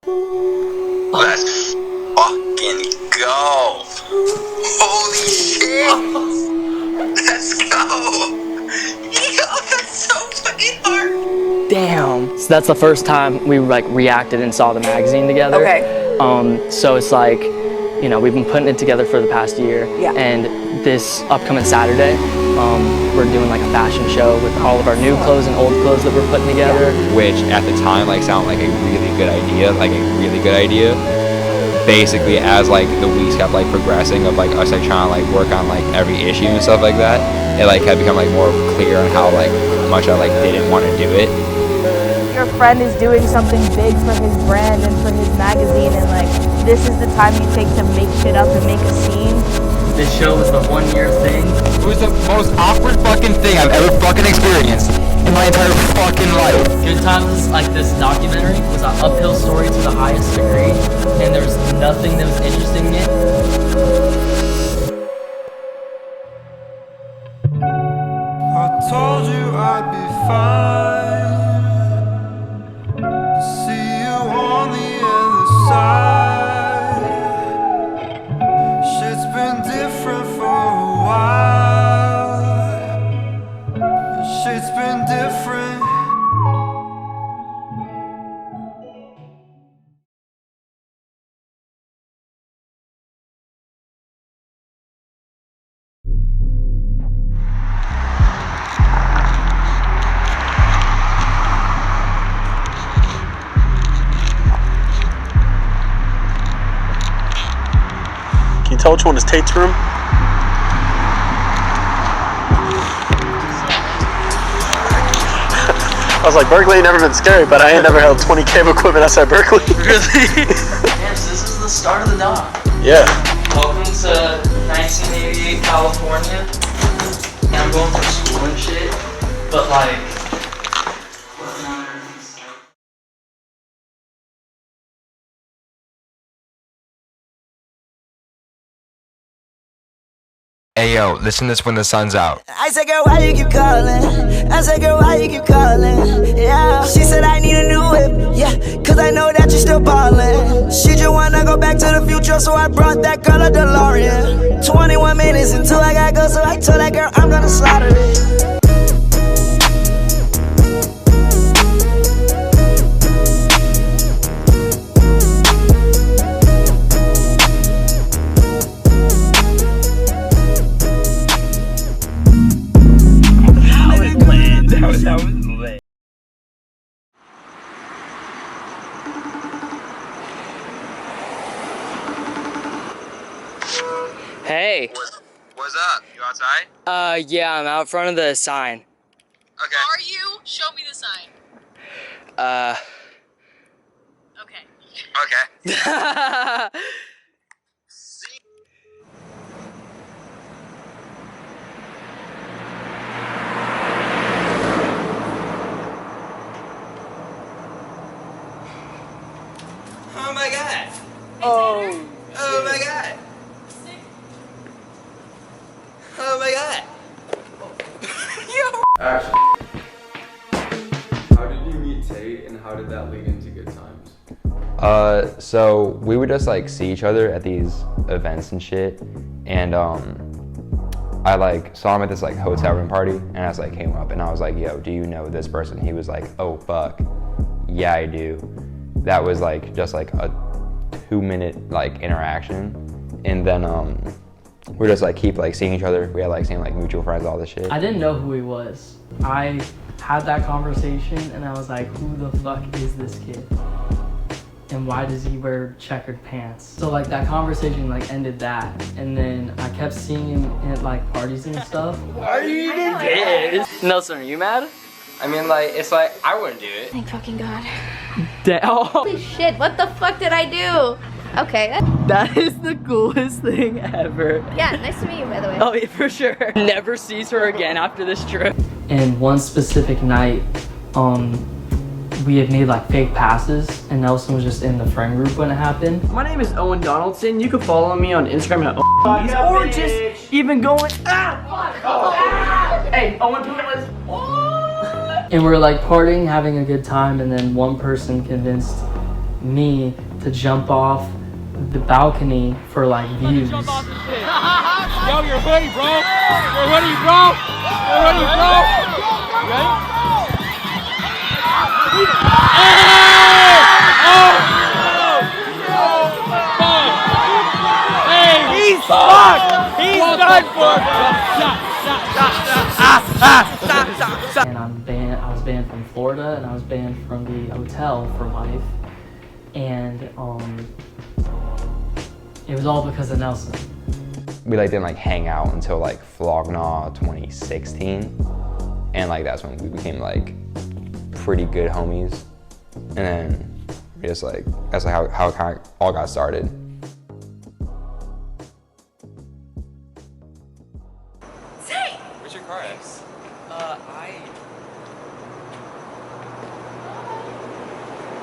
Let's fucking go. Holy shit. Let's go. Yo, that's so fucking hard. Damn. So that's the first time we like reacted and saw the magazine together. Okay. So it's like, you know, we've been putting it together for the past year. Yeah. And this upcoming Saturday, we're doing like a fashion show with all of our new clothes and old clothes that we're putting together. Which at the time like sounded like a really good idea, Basically, as like the weeks kept like progressing of like us like trying to like work on like every issue and stuff like that, it like had become like more clear on how like much I like didn't want to do it. Your friend is doing something big for his brand and for his magazine, and like this is the time you take to make shit up and make a scene. This show was the 1 year thing. It was the most awkward fucking thing I've ever fucking experienced in my entire fucking life. Good Times, like this documentary, was an uphill story to the highest degree, and there was nothing that was interesting in it. I told you I'd be fine. See you on the other side. Shit's been different for a while. Shit's been different. Can you tell which one is Tate's room? I was like, Berkeley ain't never been scary, but I ain't never held 20K of equipment outside Berkeley. Really? Yes, this is the start of the dock. Yeah. Welcome to 1988 California. And I'm going for school and shit, but like, Hey yo, listen to this when the sun's out. I said, girl, why you keep calling? I said, girl, why you keep calling? Yeah. She said, I need a new whip. Yeah, cause I know that you're still ballin'. She just wanna go back to the future, so I brought that girl a DeLorean. 21 minutes until I gotta go, so I told that girl I'm gonna slaughter it. that was lit. Hey. What's up? You outside? Yeah, I'm out front of the sign. Okay. Are you? Show me the sign. Okay. Okay. Oh my god. Oh. Oh my god. Oh my god. Action. How did you meet Tate and how did that lead into good times? So we would just like see each other at these events and shit, and I like saw him at this like hotel room party, and I was like came up and I was like, yo, do you know this person? He was like, oh fuck, yeah I do. That was like just like a 2-minute like interaction, and then we're just like keep like seeing each other. We had like same like mutual friends, all this shit. I didn't know who he was. I had that conversation and I was like, who the fuck is this kid? And why does he wear checkered pants? So like that conversation like ended that, and then I kept seeing him at like parties and stuff. Why are you even this? Nelson, are you mad? I mean like it's like I wouldn't do it. Thank fucking God. Holy shit, what the fuck did I do? Okay. That is the coolest thing ever. Yeah, nice to meet you, by the way. Oh, yeah, for sure. Never sees her again after this trip. And one specific night, we had made like fake passes, and Nelson was just in the friend group when it happened. My name is Owen Donaldson. You can follow me on Instagram at Owen, or just even going Hey, Owen Douglas. And we were like partying, having a good time, and then one person convinced me to jump off the balcony for like views. Yo, your hoodie, bro. Your hoodie, bro. Your hoodie, bro. Ready? Hey, he's fucked. He's done for, bro. And I was banned from Florida, and I was banned from the hotel for life. And it was all because of Nelsen. We like didn't like hang out until like Flognaw 2016, and like that's when we became like pretty good homies. And then we just like that's like how it kind of all got started. Tate! Where's your car at?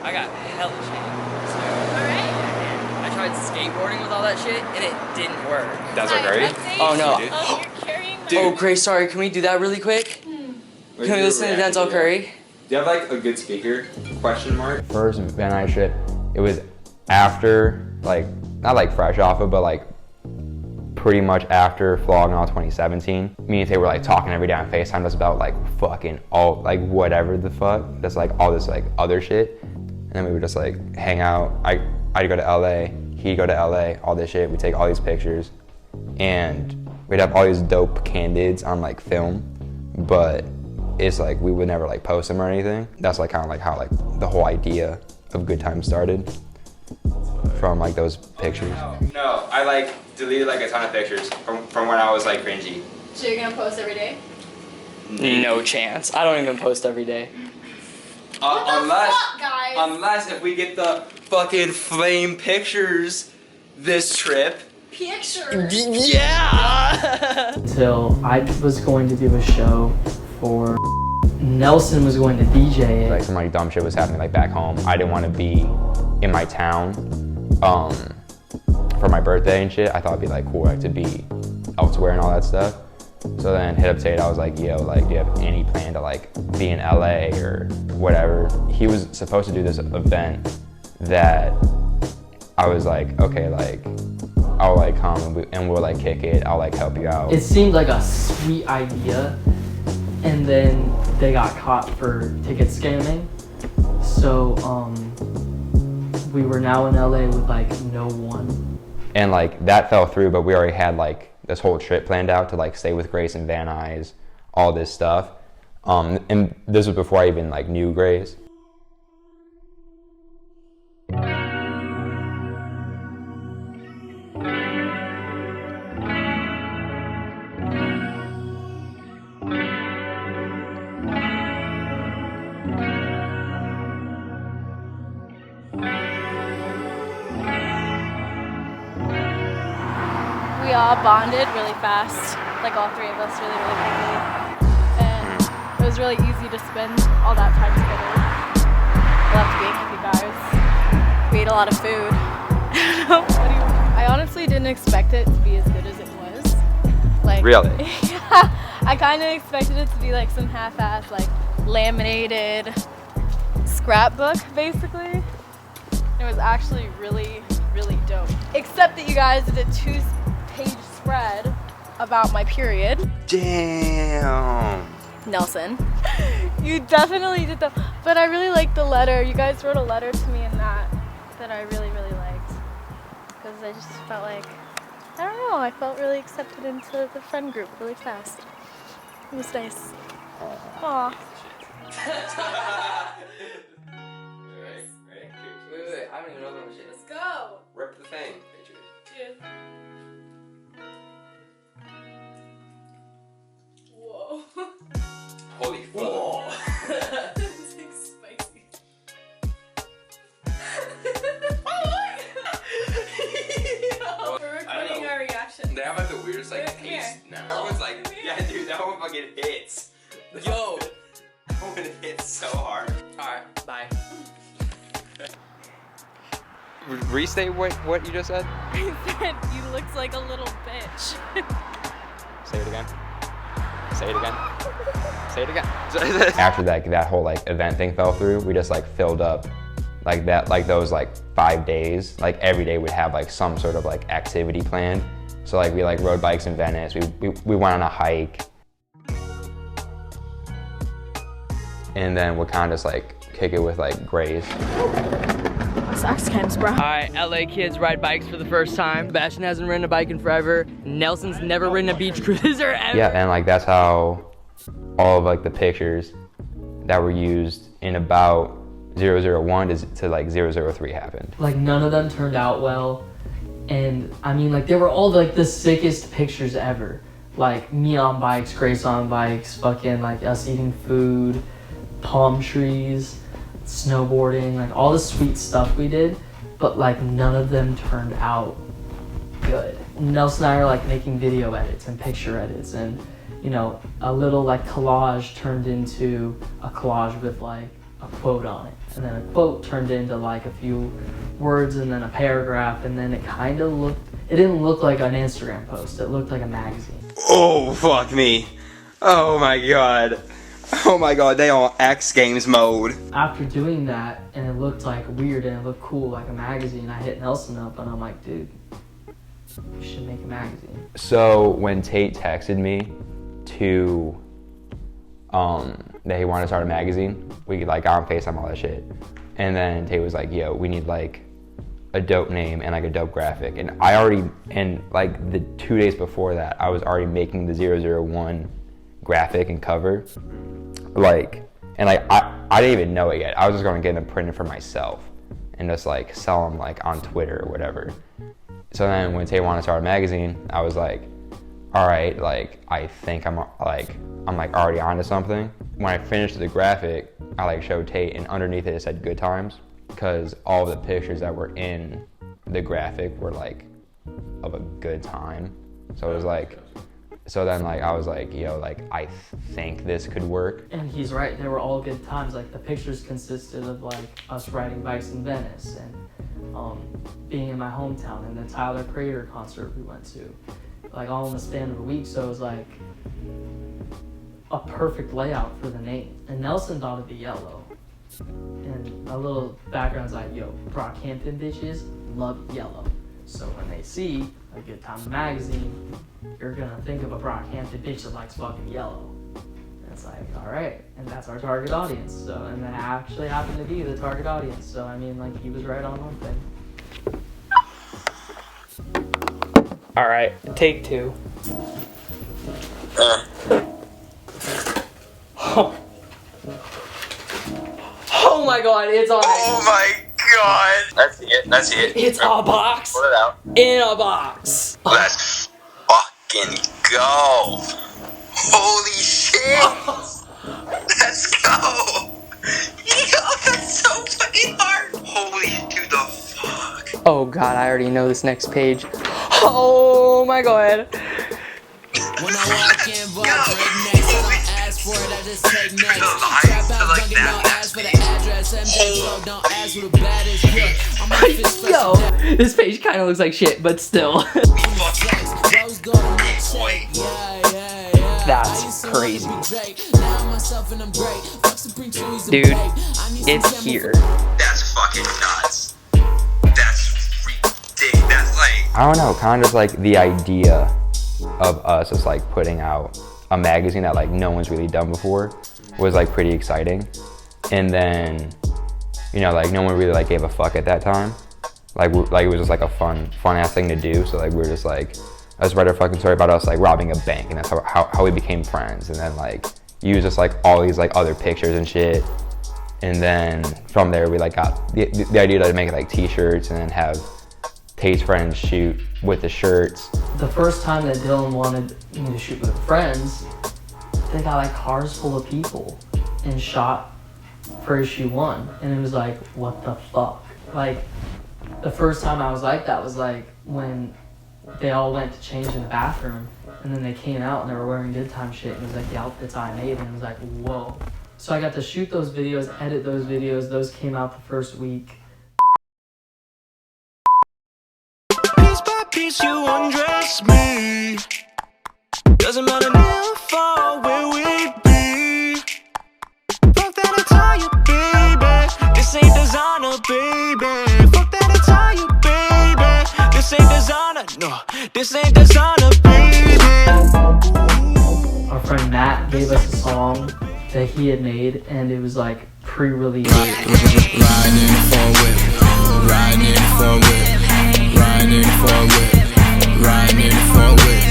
I got hella shit. Alright. I tried skateboarding with all that shit and it didn't work. That's what, great? Oh no. You're carrying my... Oh, Grace, sorry, can we do that really quick? Can we listen to Denzel Curry? Do you have like a good speaker? Question mark. First Van Nuys shit, it was after, like, not like fresh off of, but like pretty much after Flognaw 2017. Me and Tate were like talking every day on FaceTime just about like fucking all, like whatever the fuck. That's like all this like other shit. And then we would just like hang out. I'd go to LA, he'd go to LA, all this shit. We'd take all these pictures and we'd have all these dope candids on like film, but it's like we would never like post them or anything. That's like kind of like how like the whole idea of Good Times started from like those pictures. No, I like deleted like a ton of pictures from when I was like cringy. So you're gonna post every day? No chance. I don't even post every day. Fuck, guys? Unless if we get the fucking flame pictures this trip. Pictures? Yeah! Until I was going to do a show for Nelsen was going to DJ it. Like some like dumb shit was happening like back home. I didn't want to be in my town for my birthday and shit. I thought it'd be like cool like to be elsewhere and all that stuff. So then hit up Tate, I was like, yo, like, do you have any plan to like be in LA or whatever? He was supposed to do this event that I was like, okay, like, I'll like come and we'll like kick it, I'll like help you out. It seemed like a sweet idea, and then they got caught for ticket scamming. So we were now in LA with like no one. And like that fell through, but we already had like this whole trip planned out to like stay with Grace and Van Nuys, all this stuff. And this was before I even like knew Grace. We all bonded really fast, like all three of us really, really quickly. And it was really easy to spend all that time together. Loved being with you guys. We ate a lot of food. I honestly didn't expect it to be as good as it was. Like, Really? Yeah, I kind of expected it to be like some half-ass, like laminated scrapbook, basically. It was actually really, really dope. Except that you guys did a 2-page spread about my period. Damn. Nelsen. You definitely did that. But I really liked the letter. You guys wrote a letter to me in that I really, really liked. Because I just felt like, I don't know, I felt really accepted into the friend group really fast. It was nice. Aw. Wait, I don't even know what shit. Let's go. Rip the thing. Cheers. Whoa. Holy fuck. It's like spicy. Oh, we're recording our reaction. They have like the weirdest like Here. taste now. Everyone's like, yeah dude, that one fucking hits. Yo. That one hits so hard. Alright, bye. Restate what you just said? He said, you looked like a little bitch. Say it again. Say it again. Say it again. After that whole like event thing fell through, we just like filled up like that, like those like 5 days, like every day we'd have like some sort of like activity planned. So like we like rode bikes in Venice, we went on a hike. And then we'll kind of just like kick it with like Grace. Socks camps, bro. All right, LA kids ride bikes for the first time. Bastion hasn't ridden a bike in forever. Nelson's never ridden a beach cruiser ever. Yeah, and like that's how all of like the pictures that were used in about 001 to like 003 happened. Like none of them turned out well. And I mean, like they were all like the sickest pictures ever. Like me on bikes, Grace on bikes, fucking like us eating food, palm trees, snowboarding, like all the sweet stuff we did, but like none of them turned out good. Nelson and I are like making video edits and picture edits, and you know, a little like collage turned into a collage with like a quote on it, and then a quote turned into like a few words and then a paragraph, and then it kind of looked, it didn't look like an Instagram post, it looked like a magazine. Oh fuck me. Oh my god. Oh my god, they on X Games mode. After doing that, and it looked like weird and it looked cool like a magazine, I hit Nelson up and I'm like, dude, you should make a magazine. So when Tate texted me to that he wanted to start a magazine, we like got on FaceTime, all that shit. And then Tate was like, yo, we need like a dope name and like a dope graphic. And I already, and like the 2 days before that, I was already making the 001 graphic and cover. Like, and like I didn't even know it yet. I was just gonna get them printed for myself and just like sell them like on Twitter or whatever. So then when Tate wanted to start a magazine, I was like, all right, like I think I'm like already onto something. When I finished the graphic, I like showed Tate, and underneath it said good times, because all the pictures that were in the graphic were like of a good time. So it was like, so then like I was like, yo, like I think this could work. And he's right, they were all good times. Like the pictures consisted of like us riding bikes in Venice and being in my hometown and the Tyler Creator concert we went to, like all in the span of a week. So it was like a perfect layout for the name. And Nelson thought it'd be yellow. And a little background's like, yo, Brockhampton bitches love yellow. So when they see a Good Time magazine, you're gonna think of a Brockhampton bitch that likes fucking yellow. And it's like, all right, and that's our target audience. So, and that actually happened to be the target audience. So I mean, like he was right on one thing. All right, take two. Oh my god, it's on. Oh my god. That's it. That's it. It's a box. Pull it out. In a box. Let's fucking go. Holy shit. Let's go. Yo, that's so fucking hard. Holy dude, the fuck. Oh god, I already know this next page. Oh my god. When I walk in, boy, next, I don't ask for it, I just take next. Trap out, don't get no ass for the address. MJ, don't ask for the baddest kick. I'm a fist fresh. Yo, this page kind of looks like shit, but still. That's crazy. Dude, it's here. That's fucking nuts. That's ridiculous. That's like, I don't know, kind of like the idea of us just like putting out a magazine that like no one's really done before was like pretty exciting. And then, you know, like no one really like gave a fuck at that time. Like it was just like a fun ass thing to do. So like we were just like, let's write a fucking story about us like robbing a bank, and that's how we became friends. And then like use just like all these like other pictures and shit. And then from there we like got the idea to make like t-shirts and then have Tate's friends shoot with the shirts. The first time that Dylan wanted me to shoot with friends, they got like cars full of people and shot for issue 1. And it was like, what the fuck? Like, the first time I was like that was like when they all went to change in the bathroom, and then they came out and they were wearing Good Time shit, and it was like the outfits I made, and it was like, whoa. So I got to shoot those videos, edit those videos. Those came out the first week. Piece by piece you undress me. Doesn't matter how far where we be. Fuck that attire, baby. This This ain't designer, baby. Fuck that attire, baby. This ain't designer, no. This ain't designer, baby. Our friend Matt gave us a song that he had made, and it was like pre-release. Riding in the four whip, riding in the four whip, riding in the four whip, riding in the four whip.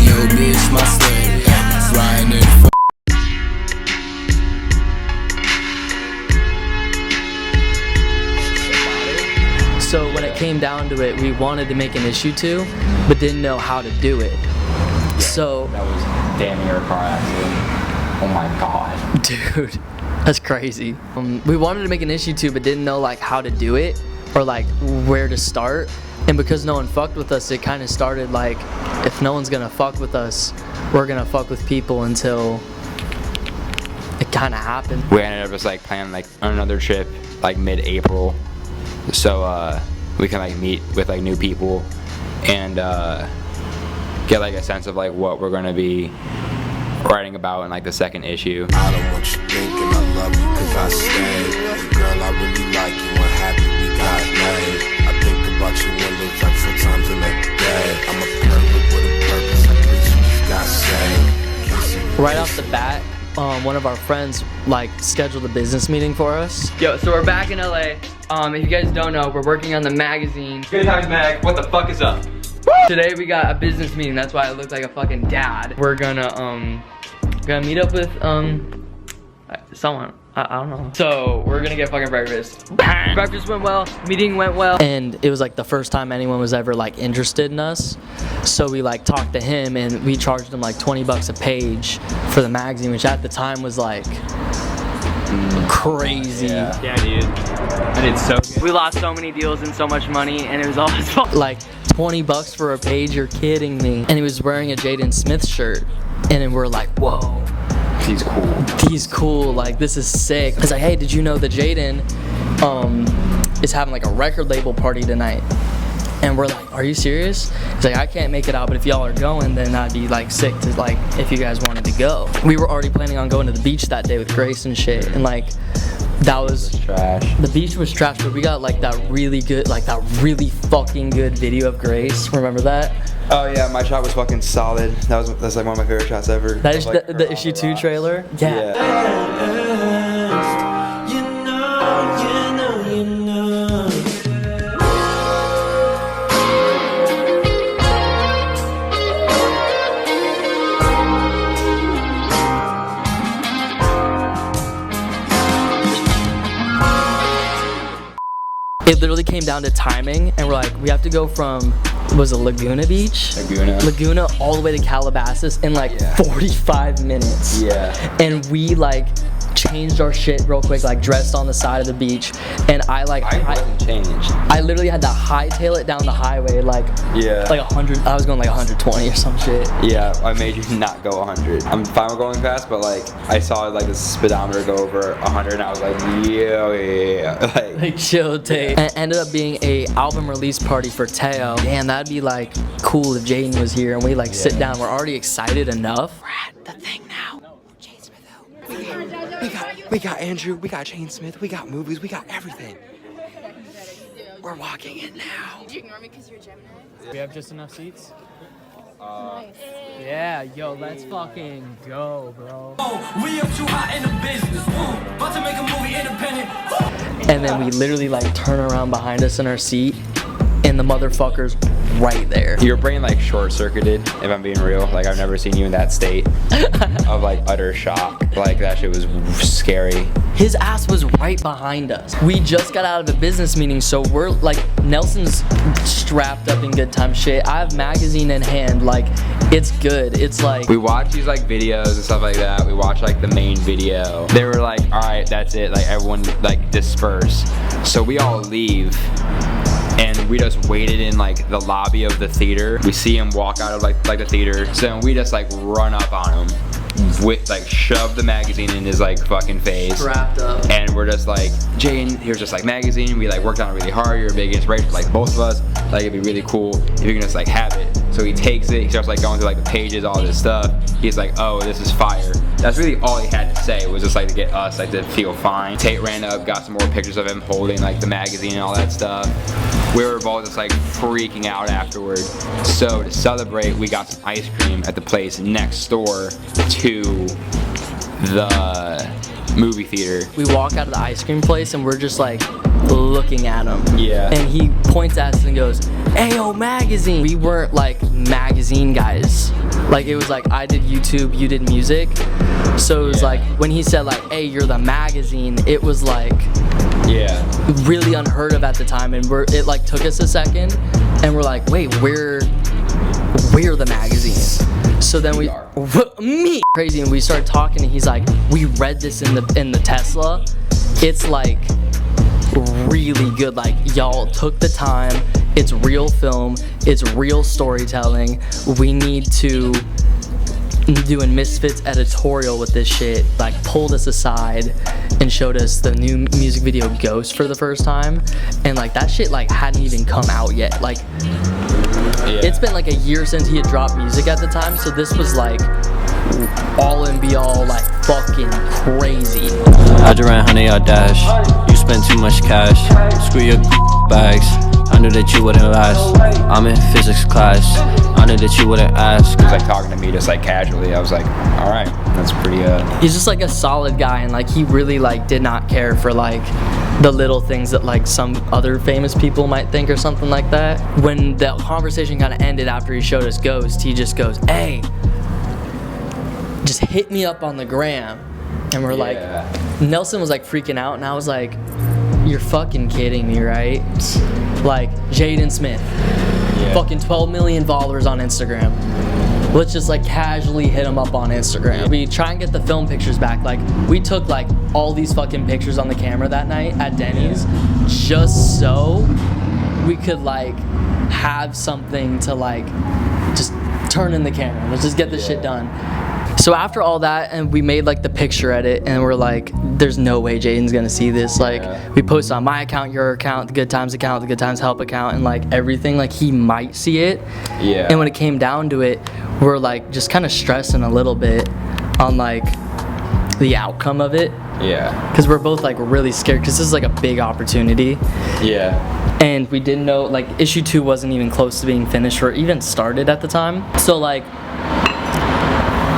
Yo, bitch, my sled, riding in the four. So when it came down to it, we wanted to make an issue to, but didn't know how to do it. Yeah, so that was damn near a car accident. Oh my god. Dude, that's crazy. We wanted to make an issue to, but didn't know like how to do it or like where to start. And because no one fucked with us, it kind of started like, if no one's gonna fuck with us, we're gonna fuck with people until it kind of happened. We ended up just like planning like another trip like mid-April, so we can like meet with like new people and get like a sense of like what we're gonna be writing about in like the second issue. I don't want you thinking I love you cause I stayed. Girl, I really like you and happy we got laid. I think about you in those like 4 times in a day. I'm a perfect with a purpose, I preach you just got saved. Right off the bat, one of our friends like scheduled a business meeting for us. Yo, so we're back in LA. If you guys don't know, we're working on the magazine. Good times, Mag. What the fuck is up? Today we got a business meeting. That's why I look like a fucking dad. We're gonna meet up with someone. I don't know. So we're gonna get fucking breakfast. Breakfast went well. Meeting went well. And it was like the first time anyone was ever like interested in us. So we like talked to him and we charged him like 20 bucks a page for the magazine, which at the time was like crazy. Yeah, dude. I did so good. We lost so many deals and so much money, and it was all his fault. Like 20 bucks for a page, you're kidding me. And he was wearing a Jaden Smith shirt, and then we're like, whoa. He's cool. He's cool, like this is sick. I was like, hey, did you know that Jaden is having like a record label party tonight? And we're like, are you serious? He's like, I can't make it out, but if y'all are going, then I'd be like sick to like, if you guys wanted to go. We were already planning on going to the beach that day with Grace and shit, and like, that was trash. The beach was trash, but we got like that really good, like that really fucking good video of Grace. Remember that? Oh yeah, my shot was fucking solid. That's like one of my favorite shots ever. That is like the issue 2 trailer. Yeah. It literally came down to timing, and we're like, we have to go from, was it Laguna Beach? Laguna all the way to Calabasas in like 45 minutes. Yeah. And we like changed our shit real quick, like dressed on the side of the beach, and I wasn't changed. I literally had to hightail it down the highway like 100. I was going like 120 or some shit. Yeah, I made you not go 100. I'm fine with going fast, but like I saw like the speedometer go over 100, and I was like, yeah. Like chill, Tate. And it ended up being a album release party for Teo. Damn, that'd be like cool if Jaden was here and we like sit down. We're already excited enough. We're at the thing now. We got Andrew, we got Jaden Smith, we got movies, we got everything. We're walking in now. Did you ignore me because you're Gemini? We have just enough seats? Nice. Yeah, yo, let's fucking go, bro. We up too hot in the business. About to make a movie independent. And then we literally like turn around behind us in our seat, and the motherfucker's right there. Your brain like short-circuited, if I'm being real. Like I've never seen you in that state of like utter shock. Like that shit was scary. His ass was right behind us. We just got out of a business meeting, so we're like, Nelson's strapped up in good time shit. I have magazine in hand, like it's good. It's like, we watch these like videos and stuff like that. We watch like the main video. They were like, all right, that's it. Like everyone like disperse. So we all leave. And we just waited in like the lobby of the theater. We see him walk out of like the theater. So we just like run up on him, with like shove the magazine in his like fucking face. Wrapped up. And we're just like, Jaden, here's just like magazine. We like worked on it really hard. You're a big inspiration for like both of us. Like it'd be really cool if you can just like have it. So he takes it. He starts like going through like the pages, all this stuff. He's like, oh, this is fire. That's really all he had to say, was just like to get us like to feel fine. Tate ran up, got some more pictures of him holding like the magazine and all that stuff. We were both just like freaking out afterward. So to celebrate, we got some ice cream at the place next door to the movie theater. We walk out of the ice cream place and we're just like looking at him. Yeah. And he points at us and goes, "Ayo, magazine." We weren't like magazine guys. Like it was like I did YouTube, you did music. So it was like when he said like, "Hey, you're the magazine," it was like really unheard of at the time, and it like took us a second and we're like, "Wait, we're the magazine." So then me crazy, and we started talking and he's like, "We read this in the Tesla. It's like really good. Like y'all took the time. It's real film. It's real storytelling. We need to do a Misfits editorial with this shit." Like pulled us aside and showed us the new music video Ghost for the first time, and like that shit like hadn't even come out yet. Like it's been like a year since he had dropped music at the time, so this was like all and be all like fucking crazy. I just ran honey, I dash. You spent too much cash. Screw your bags. I knew that you wouldn't last. I'm in physics class. I knew that you wouldn't ask. He was like talking to me just like casually. I was like, all right, that's pretty He's just like a solid guy, and like he really like did not care for like the little things that like some other famous people might think or something like that. When the conversation kind of ended after he showed us Ghost, he just goes, "Hey, just hit me up on the gram." And we're like, Nelsen was like freaking out, and I was like, "You're fucking kidding me, right?" Like Jaden Smith, fucking 12 million followers on Instagram. Let's just like casually hit him up on Instagram. We try and get the film pictures back. Like we took like all these fucking pictures on the camera that night at Denny's just so we could like have something to like just turn in the camera. Let's just get this shit done. So after all that, and we made like the picture edit, and we're like, there's no way Jaden's gonna see this. Like we posted on my account, your account, the Good Times account, the Good Times Help account, and like everything, like he might see it. And when it came down to it, we're like just kind of stressing a little bit on like the outcome of it. Because we're both like really scared, because this is like a big opportunity. And we didn't know, like issue 2 wasn't even close to being finished or even started at the time. So like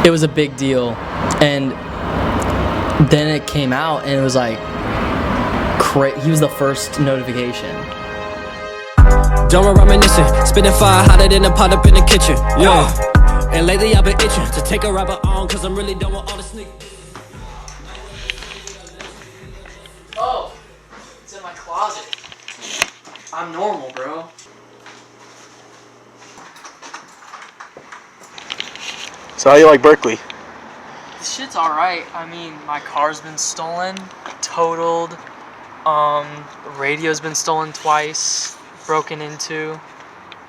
it was a big deal, and then it came out, and it was like, he was the first notification. Don't reminiscing, spitting fire hotter than a pot up in the kitchen. And lately I've been itching to take a rubber on, cause I'm really done with all the sneak. Oh, it's in my closet. I'm normal, bro. So how you like Berkeley? This shit's alright. I mean, my car's been stolen, totaled, the radio's been stolen twice, broken into,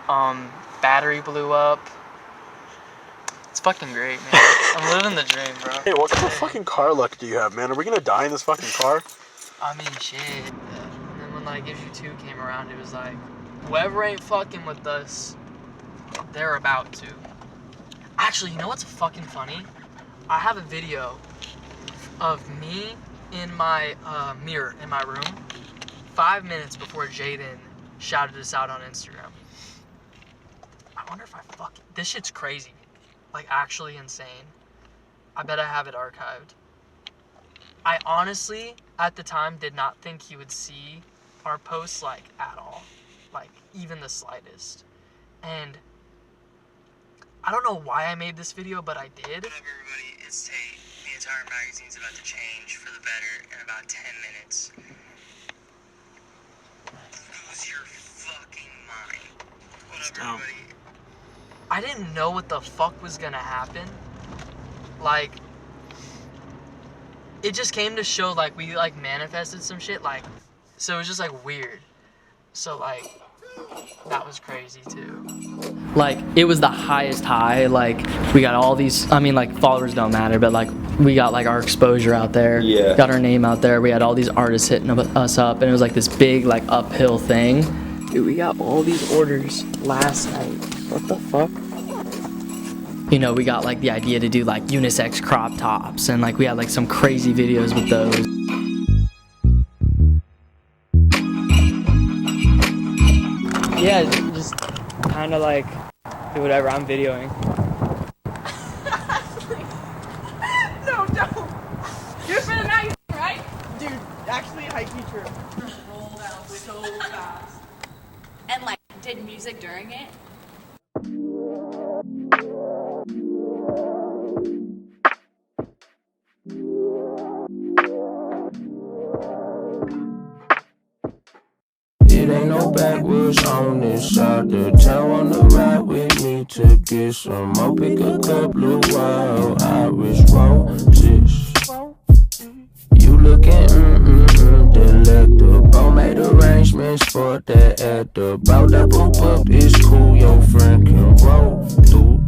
battery blew up. It's fucking great, man. I'm living the dream, bro. Hey, what kind of fucking car luck do you have, man? Are we gonna die in this fucking car? I mean, shit. And then when like issue 2 came around, it was like, whoever ain't fucking with us, they're about to. Actually, you know what's fucking funny? I have a video of me in my mirror in my room 5 minutes before Jaden shouted us out on Instagram. I wonder if this shit's crazy. Like actually insane. I bet I have it archived. I honestly, at the time, did not think he would see our posts like at all. Like even the slightest. And I don't know why I made this video, but I did. What up, everybody? It's Tate. The entire magazine's about to change for the better in about 10 minutes. Lose your fucking mind. What up, everybody? I didn't know what the fuck was gonna happen. Like, it just came to show, like, we, like, manifested some shit, like, so it was just, like, weird. So, like, that was crazy too. Like, it was the highest high. Like, we got all these, I mean, like, followers don't matter, but like we got like our exposure out there. Got our name out there. We had all these artists hitting us up, and it was like this big like uphill thing. Dude, we got all these orders last night. What the fuck? you know, we got like the idea to do like unisex crop tops, and like we had like some crazy videos with those. Yeah, just kind of like do whatever I'm videoing. No, don't. Do it for the night, right? Dude, actually, hikey true. Rolled out so fast. And like, did music during it? It ain't no backwoods on this side. The town wanna ride with me to get some more. Pick a couple of wild Irish roses. You looking delectable. Made arrangements for that at the bout. That boop up is cool. Your friend can roll through.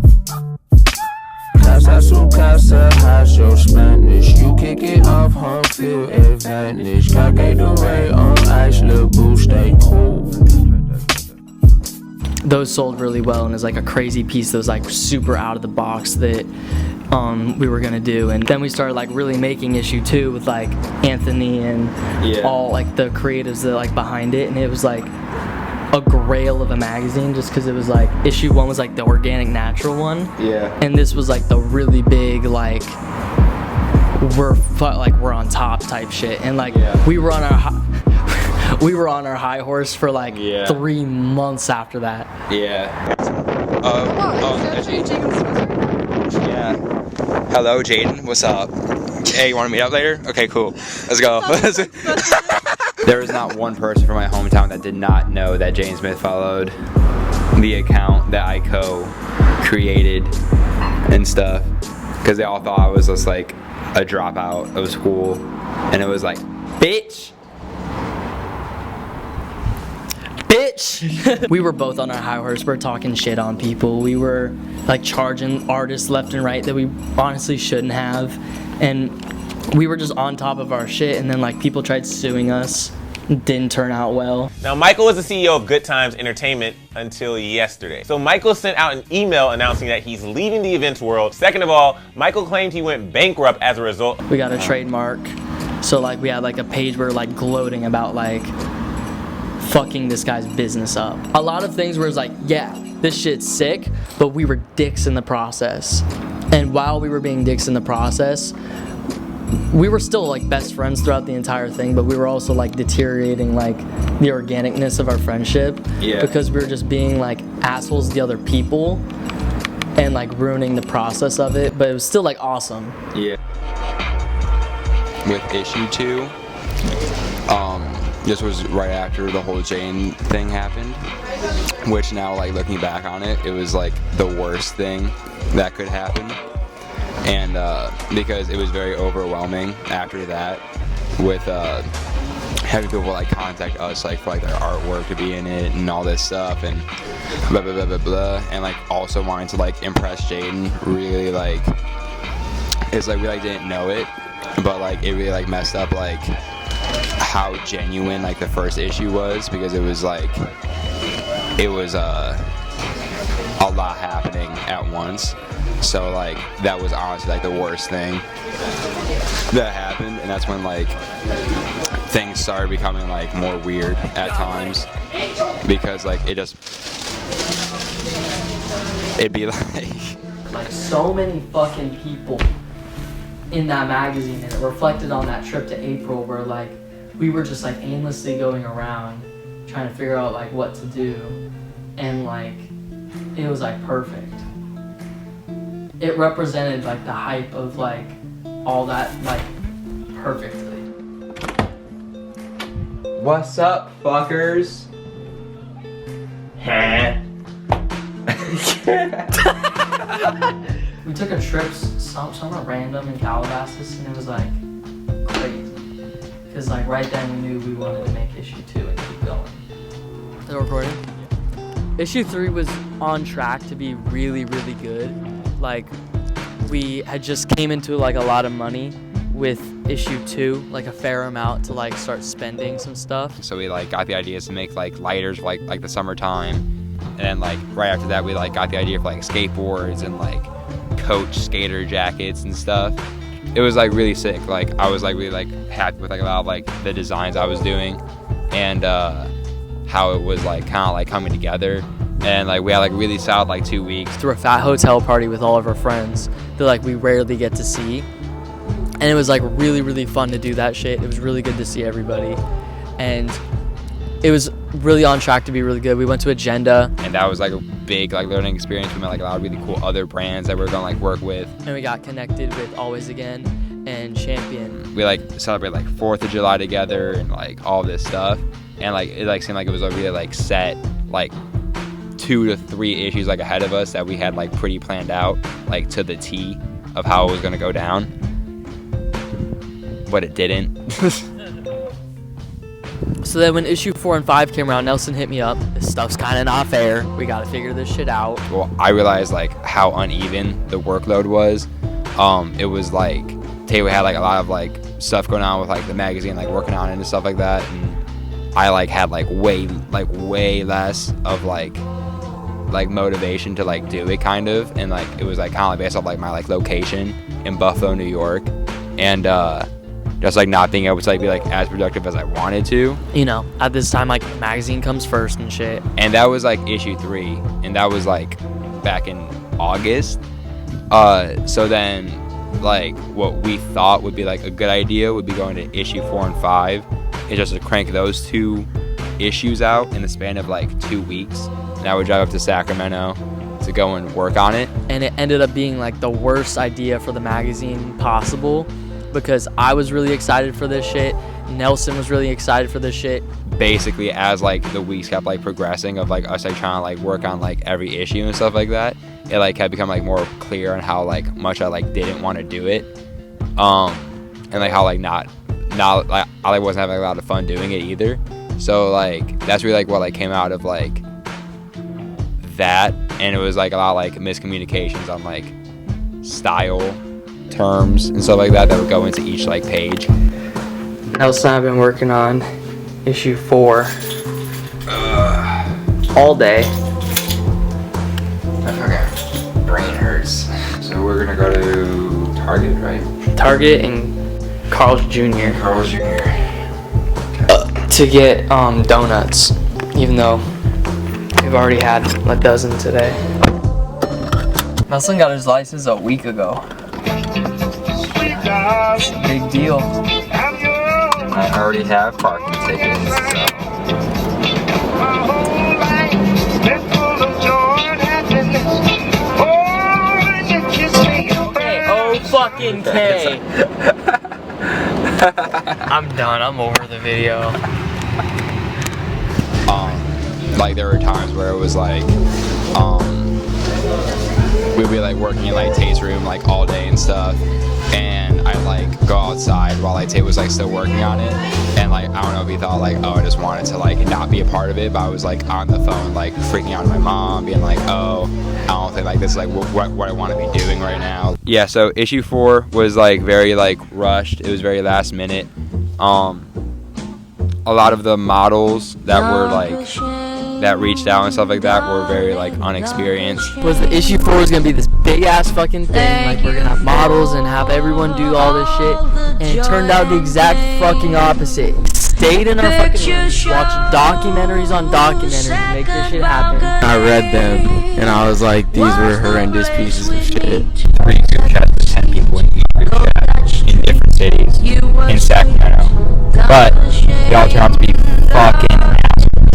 Casa su casa, how's your Spanish? You kick it off, home field advantage. Caque the ray on ice, little boo, stay cool. Those sold really well, and it's like a crazy piece that was like super out of the box that we were gonna do. And then we started like really making issue 2 with like Anthony and all like the creatives that like behind it, and it was like a grail of a magazine just because it was like issue 1 was like the organic natural one, and this was like the really big like we're on top type shit, and like we were on our high horse for like 3 months after that. Hello, Jaden. What's up? Hey, you want to meet up later? Okay, cool. Let's go. There was not one person from my hometown that did not know that Jaden Smith followed the account that I co-created and stuff, because they all thought I was just like a dropout of school, and it was like, bitch. We were both on our high horse. We're talking shit on people. We were like charging artists left and right that we honestly shouldn't have, and we were just on top of our shit, and then like people tried suing us. Didn't turn out well. Now, Michael was the CEO of Good Times Entertainment until yesterday. So Michael sent out an email announcing that he's leaving the events world. Second of all, Michael claimed he went bankrupt as a result. We got a trademark, so like we had like a page where like gloating about like fucking this guy's business up. A lot of things where it's like, yeah, this shit's sick, but we were dicks in the process. And while we were being dicks in the process, we were still like best friends throughout the entire thing, but we were also like deteriorating like the organicness of our friendship, because we were just being like assholes to the other people and like ruining the process of it, but it was still like awesome. With issue 2, this was right after the whole Jane thing happened, which now like looking back on it, it was like the worst thing that could happen. And because it was very overwhelming after that, with having people like contact us like for like their artwork to be in it and all this stuff and blah blah blah blah blah, and like also wanting to like impress Jaden really like, it's like we like didn't know it, but like it really like messed up like how genuine like the first issue was, because it was like it was a lot happening at once. So like that was honestly like the worst thing that happened, and that's when like things started becoming like more weird at times, because like it'd be like so many fucking people in that magazine, and it reflected on that trip to April where like we were just like aimlessly going around trying to figure out like what to do, and like it was like perfect. It represented like the hype of like all that like perfectly. What's up, fuckers? We took a trip somewhere random in Calabasas, and it was like crazy, because like right then we knew we wanted to make issue 2 and keep going. Is it recording? Issue 3 was on track to be really, really good. Like, we had just came into like a lot of money with issue 2, like a fair amount to like start spending some stuff. So we like got the ideas to make like lighters for like the summertime, and then like right after that we like got the idea for like skateboards and like coach skater jackets and stuff. It was like really sick. Like I was like really like happy with like a lot of like the designs I was doing and how it was like kind of like coming together. And like we had like really solid like 2 weeks. Through a fat hotel party with all of our friends that like we rarely get to see. And it was like really, really fun to do that shit. It was really good to see everybody. And it was really on track to be really good. We went to Agenda. And that was like a big like learning experience. We met like a lot of really cool other brands that we're gonna like work with. And we got connected with Always Again and Champion. We like celebrated like 4th of July together and like all this stuff. And like it like seemed like it was a really like set like 2 to 3 issues like ahead of us that we had like pretty planned out like to the T of how it was gonna go down. But it didn't. So then when issue 4 and 5 came around, Nelsen hit me up. This stuff's kind of not fair. We got to figure this shit out. Well, I realized like how uneven the workload was. It was like Tate had like a lot of like stuff going on with like the magazine, like working on it and stuff like that. And I like had like way less of like motivation to like do it kind of. And like it was like kind of based off like my like location in Buffalo, New York. And just like not being able to like be like as productive as I wanted to. You know, at this time like magazine comes first and shit. And that was like issue 3, and that was like back in August. So then like what we thought would be like a good idea would be going to issue 4 and 5 and just to crank those 2 issues out in the span of like 2 weeks. And I would drive up to Sacramento to go and work on it. And it ended up being like the worst idea for the magazine possible. Because I was really excited for this shit. Nelsen was really excited for this shit. Basically, as like the weeks kept like progressing of like us like trying to like work on like every issue and stuff like that, it like had become like more clear on how like much I like didn't want to do it, and like how like not like I wasn't having a lot of fun doing it either. So like that's really like what like came out of like that, and it was like a lot of like miscommunications on like style terms and stuff like that would go into each like page. Nelsen, I've been working on issue 4 all day. My fucking brain hurts. So we're gonna go to Target, right? Target and Carl's Jr. Carl's Jr. To get donuts, even though we've already had a dozen today. Nelsen got his license a week ago. It's a big deal. I already have parking tickets, so. Okay, oh fucking K. I'm done, I'm over the video. Like there were times where it was like, we'd be like working in like Tate's room like all day and stuff. And I like go outside while like Tate was like still working on it, and like I don't know if he thought like, oh, I just wanted to like not be a part of it, but I was like on the phone like freaking out at my mom, being like, oh, I don't think like this is like what I want to be doing right now. Yeah, so issue 4 was like very like rushed. It was very last minute. A lot of the models that were like that reached out and stuff like that were very like unexperienced. Was the issue 4 was gonna be this big ass fucking thing, like we're gonna have models and have everyone do all this shit, and it turned out the exact fucking opposite. Stayed in our fucking room, watched documentaries on documentaries to make this shit happen. I read them and I was like, these were horrendous pieces of shit. 3 group chats with 10 people in each group chat in different cities in Sacramento, but they all turned out to be fucking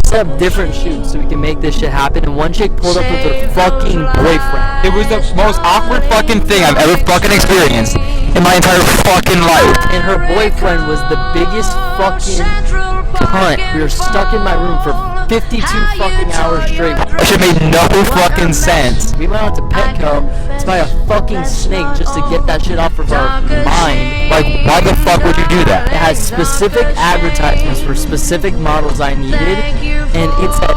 set up different shoots so we can make this shit happen, and one chick pulled up with her fucking boyfriend. It was the most awkward fucking thing I've ever fucking experienced in my entire fucking life. And her boyfriend was the biggest fucking cunt. We were stuck in my room for 52 fucking hours straight. That shit made no fucking sense. We went out to Petco to buy a fucking snake just to get that shit off of our mind. Like, why the fuck would you do that? It had specific advertisements for specific models I needed, and it said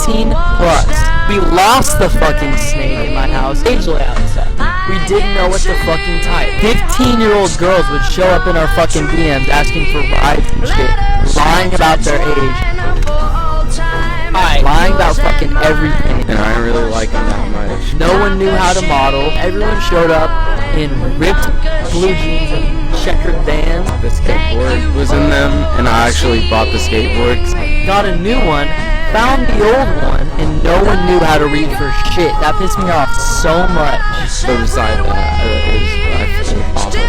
18 plus. We lost the fucking snake in my house. Age layout stuff. We didn't know what the fucking type. 15-year-old girls would show up in our fucking DMs asking for rides and shit, lying about their age. Lying about fucking everything. And I didn't really like them that much. No one knew how how to model. Everyone showed up in ripped blue jeans and checkered Vans. The skateboard was in them, and I actually bought the skateboards. Got a new one, found the old one, and no one knew how to read for shit. That pissed me off so much. So beside that, I feel awful.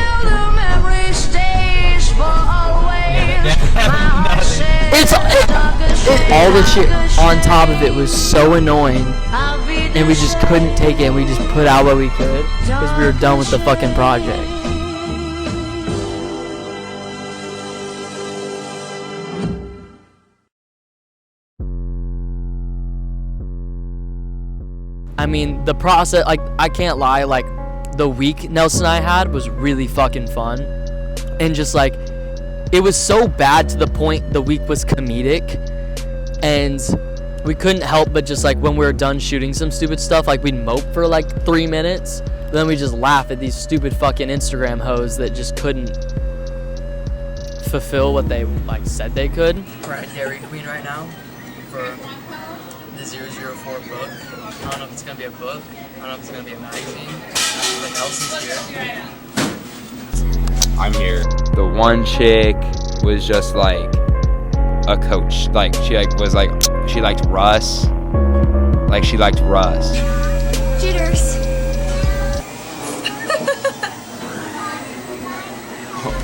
All the shit on top of it was so annoying, and we just couldn't take it, and we just put out what we could because we were done with the fucking project. I mean, the process, like, I can't lie, like, the week Nelson and I had was really fucking fun, and just, like, it was so bad to the point the week was comedic, and we couldn't help but just, like, when we were done shooting some stupid stuff, like, we'd mope for, like, 3 minutes, but then we just laugh at these stupid fucking Instagram hoes that just couldn't fulfill what they, like, said they could. We're at Dairy Queen right now for the 004 book. I don't know if it's gonna be a book, I don't know if it's gonna be a magazine, but Nelson's here. I'm here. The one chick was just like a coach. Like she was like she liked Russ. Like she liked Russ. Cheaters.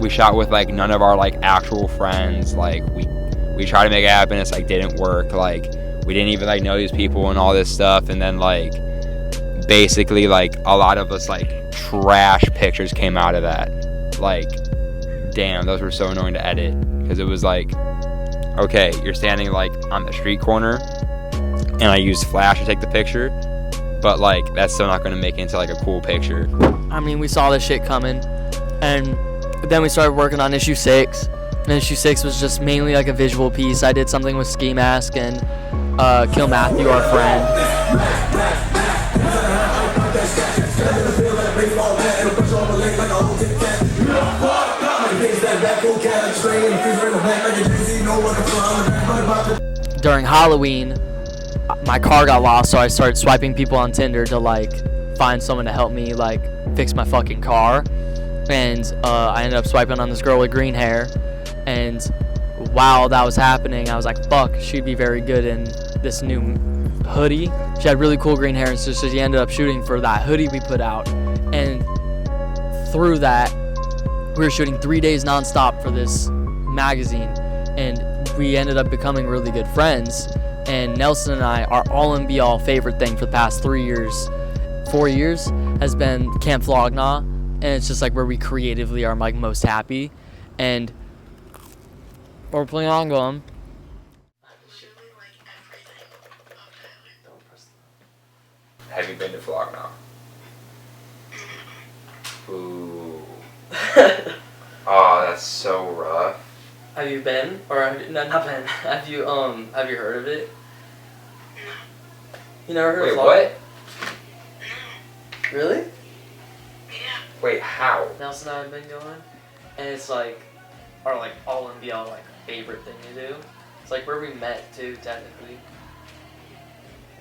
We shot with like none of our like actual friends. Like we tried to make it happen. It's like didn't work. Like we didn't even like know these people and all this stuff. And then like basically like a lot of us like trash pictures came out of that. Like, damn, those were so annoying to edit because it was like, okay, you're standing like on the street corner and I used flash to take the picture, but like that's still not going to make it into like a cool picture. I mean, we saw this shit coming, and then we started working on issue 6, and issue 6 was just mainly like a visual piece. I did something with Ski Mask and Kill Matthew, our friend. During Halloween, my car got lost, so I started swiping people on Tinder to like find someone to help me like fix my fucking car. And I ended up swiping on this girl with green hair, and while that was happening, I was like, fuck, she'd be very good in this new hoodie. She had really cool green hair, and so she ended up shooting for that hoodie we put out. And through that, we were shooting 3 days nonstop for this magazine, and we ended up becoming really good friends. And Nelson and I, our all and be all favorite thing for the past 4 years has been Camp Flognaw, and it's just like where we creatively are like most happy, and we're playing on going. Have you been to Flognaw? Ooh. Oh, that's so rough. Have you been, or not been? Have you heard of it? You never heard of Flognaw? Wait, what? Really? Wait, how? Nelson and I have been going, and it's like our like all and be all like favorite thing to do. It's like where we met too, technically.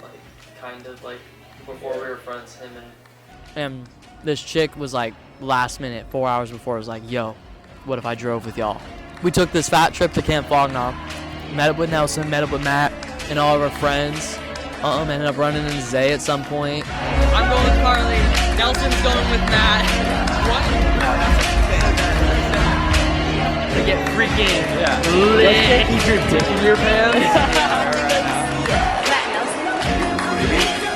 Like kind of like before we were friends, him and this chick was like last minute, 4 hours before, was like, yo, what if I drove with y'all? We took this fat trip to Camp Flognaw, met up with Nelson, met up with Matt, and all of our friends. Ended up running into Zay at some point. I'm going with Carly. Nelson's going with Matt. What? To get freaking lit. Let's get keep your dick in your pants.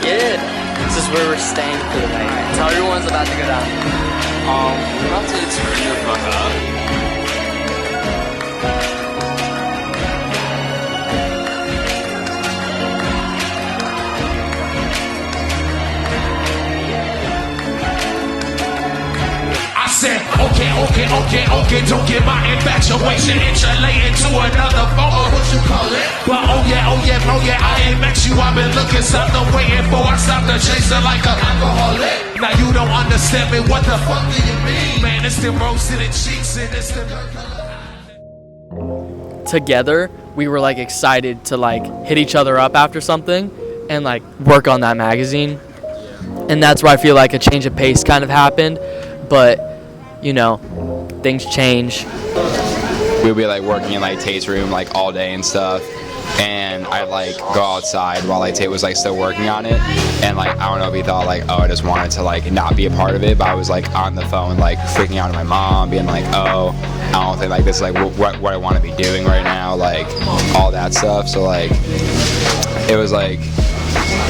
Yeah. This is where we're staying for the night. So everyone's about to go down. We're about to turn the fuck up. Said, okay, don't get my infatuation interlating to another phone or what you call it. But oh yeah, I ain't met you. I've been looking something waiting for. I stopped the chaser like an alcoholic. Now you don't understand me. What the fuck do you mean? Man, it's the rose in the cheeks and it's the together, we were like excited to like hit each other up after something and like work on that magazine. And that's where I feel like a change of pace kind of happened. But, you know, things change. We'd be like working in like Tate's room like all day and stuff. And I'd like go outside while like Tate was like still working on it. And like, I don't know if he thought like, oh, I just wanted to like not be a part of it. But I was like on the phone like freaking out to my mom, being like, oh, I don't think like this is like what I want to be doing right now, like all that stuff. So like, it was like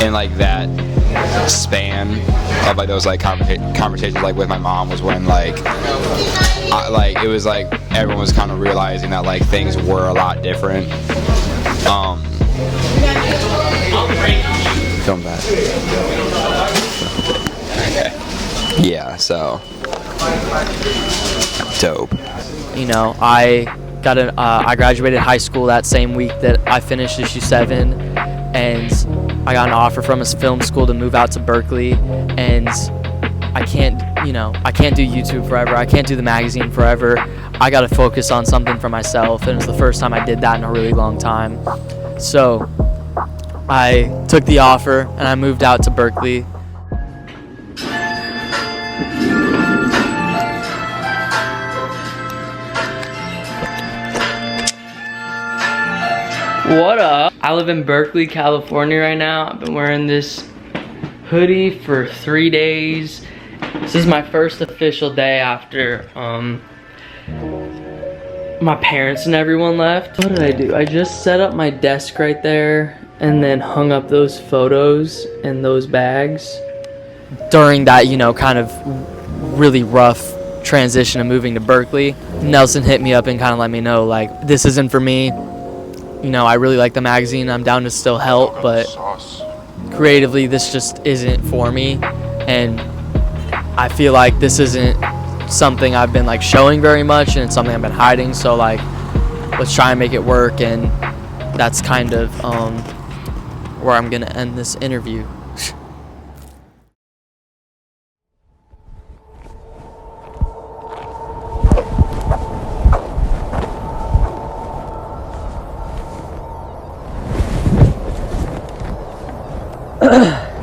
in like that span of like those like conversations like with my mom was when like it was like everyone was kind of realizing that like things were a lot different. Film that. Okay. Yeah, so dope. You know, I graduated high school that same week that I finished issue 7, and I got an offer from a film school to move out to Berkeley, and I can't do YouTube forever. I can't do the magazine forever. I got to focus on something for myself, and it was the first time I did that in a really long time. So I took the offer and I moved out to Berkeley. What up? I live in Berkeley, California right now. I've been wearing this hoodie for 3 days. This is my first official day after my parents and everyone left. What did I do? I just set up my desk right there and then hung up those photos in those bags. During that, you know, kind of really rough transition of moving to Berkeley, Nelsen hit me up and kind of let me know, like, this isn't for me. You know, I really like the magazine. I'm down to still help, but creatively, this just isn't for me. And I feel like this isn't something I've been like showing very much, and it's something I've been hiding. So like, let's try and make it work. And that's kind of where I'm gonna end this interview.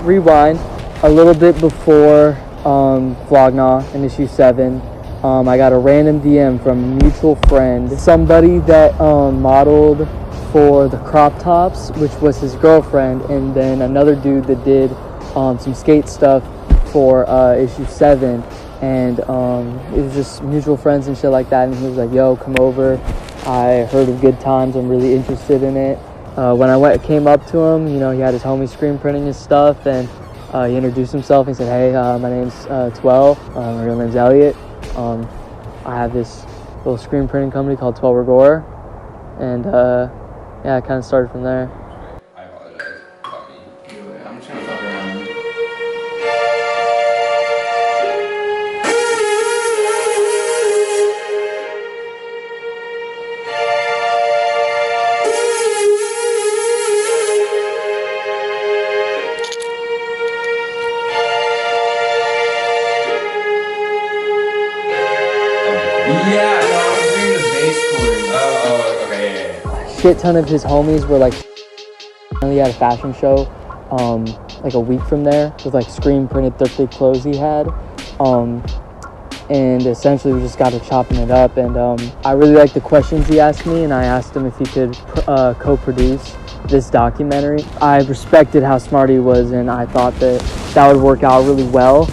Rewind a little bit before Vlogna in issue 7. I got a random DM from a mutual friend, somebody that modeled for the crop tops, which was his girlfriend, and then another dude that did some skate stuff for issue 7, and it was just mutual friends and shit like that. And he was like, yo, come over, I heard of Good Times, I'm really interested in it. When I came up to him, you know, he had his homie screen printing his stuff, and he introduced himself. He said, hey, my name's 12, my real name's Elliot. I have this little screen printing company called 12 Rigor, and yeah, I kind of started from there. I apologize. I'm just gonna fuck around. Yeah, no, I was doing the bass chords. Oh, okay, yeah. Shit ton of his homies were like, he had a fashion show like a week from there with like screen printed thrifted clothes he had, and essentially we just got to chopping it up. And I really liked the questions he asked me, and I asked him if he could co-produce this documentary. I respected how smart he was, and I thought that would work out really well.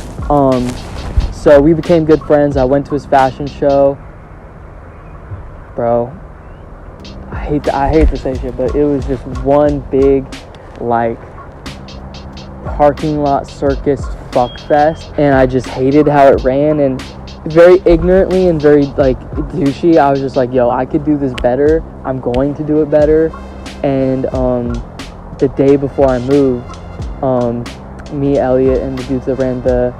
So we became good friends. I went to his fashion show. Bro, I hate to say shit, but it was just one big, like, parking lot circus fuck fest, and I just hated how it ran. And very ignorantly and very like douchey, I was just like, yo, I could do this better. I'm going to do it better. And the day before I moved, me, Elliot, and the dudes that ran the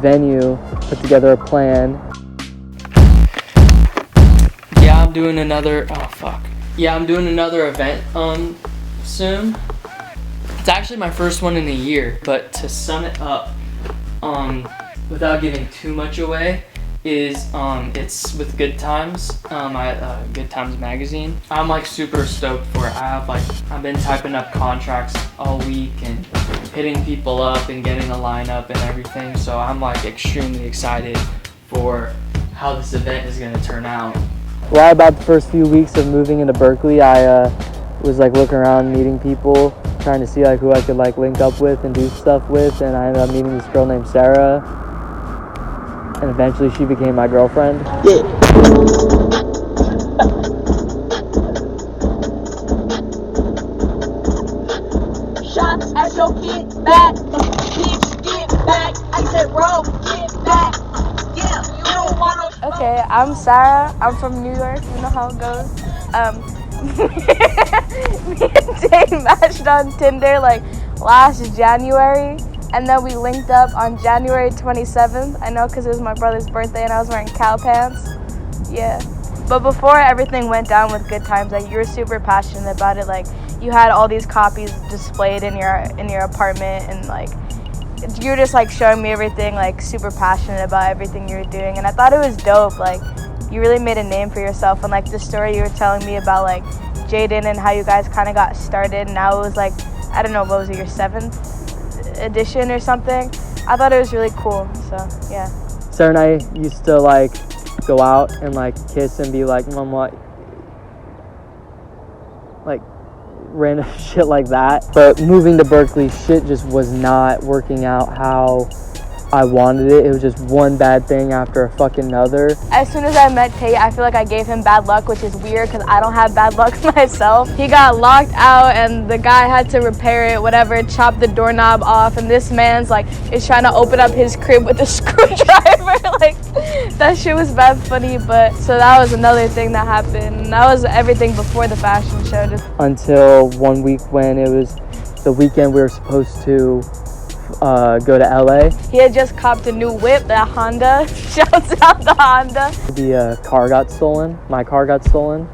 venue put together a plan. Yeah, I'm doing another event soon. It's actually my first one in a year, but to sum it up, without giving too much away, is it's with Good Times, Good Times magazine. I'm like super stoked for it. I've been typing up contracts all week and hitting people up and getting a lineup and everything. So I'm like extremely excited for how this event is gonna turn out. Right about the first few weeks of moving into Berkeley, I was like looking around, meeting people, trying to see like who I could like link up with and do stuff with, and I ended up meeting this girl named Sarah, and eventually she became my girlfriend. Yeah. Shots at your get back, bitch, get back. I said, bro, get back. Yeah, you don't want to. Okay, I'm Sarah. I'm from New York. You know how it goes. Me and Tate matched on Tinder like last January, and then we linked up on January 27th. I know because it was my brother's birthday and I was wearing cow pants. Yeah. But before everything went down with Good Times, like you were super passionate about it. Like you had all these copies displayed in your apartment, and like you were just like showing me everything, like super passionate about everything you were doing, and I thought it was dope. Like you really made a name for yourself, and like the story you were telling me about like Jaden and how you guys kind of got started. Now it was like, I don't know, what was it, your 7th edition or something? I thought it was really cool. So yeah. Sarah and I used to like go out and like kiss and be like, Mom, what? Like random shit like that. But moving to Berkeley, shit just was not working out how I wanted it. It was just one bad thing after a fucking another. As soon as I met Tate, I feel like I gave him bad luck, which is weird because I don't have bad luck myself. He got locked out and the guy had to repair it, whatever, chop the doorknob off, and this man's like is trying to open up his crib with a screwdriver. Like that shit was bad funny. But so that was another thing that happened. That was everything before the fashion show. Until one week when it was the weekend we were supposed to go to LA. He had just copped a new whip, that Honda. Shouts out the Honda. The car got stolen. My car got stolen.